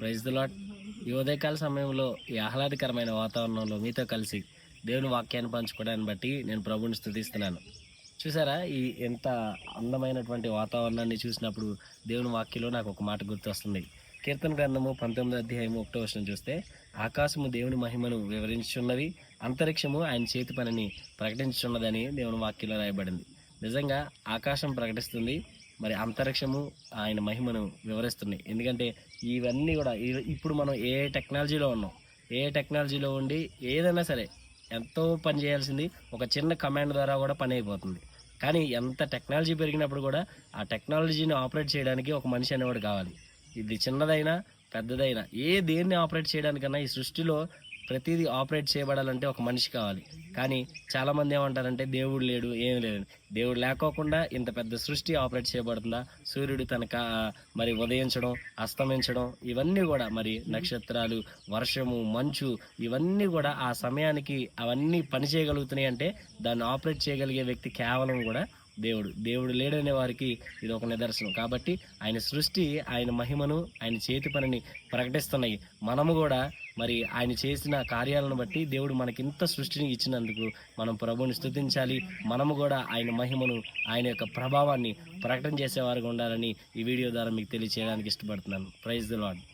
Praise the lord. ఈ ఉదయకాల సమయంలో ఈ ఆహ్లాదకరమైన వాతావరణంలో మీతో కలిసి దేవుని వాక్యాన్ని పంచుకోవడాన్ని బట్టి నేను ప్రభువుని స్తుతిస్తున్నాను. చూసారా, ఈ ఎంత అందమైనటువంటి వాతావరణాన్ని చూసినప్పుడు దేవుని వాక్యంలో నాకు ఒక మాట గుర్తొస్తుంది. కీర్తన గ్రంథము 19 అధ్యాయము 1వ వచనం చూస్తే, ఆకాశము దేవుని మహిమను వివరించుచున్నది, అంతరిక్షము ఆయన చేతి పనిని ప్రకటించుచున్నదని దేవుని వాక్యంలో రాయబడింది. నిజంగా ఆకాశం ప్రకటిస్తుంది, మరి అంతరిక్షము ఆయన మహిమను వివరిస్తుంది. ఎందుకంటే ఇవన్నీ కూడా ఇప్పుడు మనం ఏ టెక్నాలజీలో ఉన్నాం. ఏ టెక్నాలజీలో ఉండి ఏదైనా సరే ఎంతో పని చేయాల్సింది ఒక చిన్న కమాండ్ ద్వారా కూడా పని అయిపోతుంది. కానీ ఎంత టెక్నాలజీ పెరిగినప్పుడు కూడా ఆ టెక్నాలజీని ఆపరేట్ చేయడానికి ఒక మనిషి అనేవాడు కావాలి. ఇది చిన్నదైనా పెద్దదైనా దేన్ని ఆపరేట్ చేయడానికన్నా ఈ సృష్టిలో ప్రతిదీ ఆపరేట్ చేయబడాలంటే ఒక మనిషి కావాలి. కానీ చాలామంది ఏమంటారంటే దేవుడు లేడు, ఏం లేదు. దేవుడు లేకోకుండా ఇంత పెద్ద సృష్టి ఆపరేట్ చేయబడుతుందా? సూర్యుడు మరి ఉదయించడం, అస్తమించడం, ఇవన్నీ కూడా మరి నక్షత్రాలు, వర్షము, మంచు, ఇవన్నీ కూడా ఆ సమయానికి అవన్నీ పని చేయగలుగుతున్నాయి అంటే దాన్ని ఆపరేట్ చేయగలిగే వ్యక్తి కేవలం కూడా దేవుడు లేడనే వారికి ఇది ఒక నిదర్శనం. కాబట్టి ఆయన సృష్టి ఆయన మహిమను, ఆయన చేతి పనిని ప్రకటిస్తున్నాయి. మనము కూడా మరి ఆయన చేసిన కార్యాలను బట్టి దేవుడు మనకింత సృష్టిని ఇచ్చినందుకు మనం ప్రభువుని స్తుతించాలి. మనము కూడా ఆయన మహిమను, ఆయన యొక్క ప్రభావాన్ని ప్రకటన చేసేవారుగా ఉండాలని ఈ వీడియో ద్వారా మీకు తెలియజేయడానికి ఇష్టపడుతున్నాను. Praise the lord.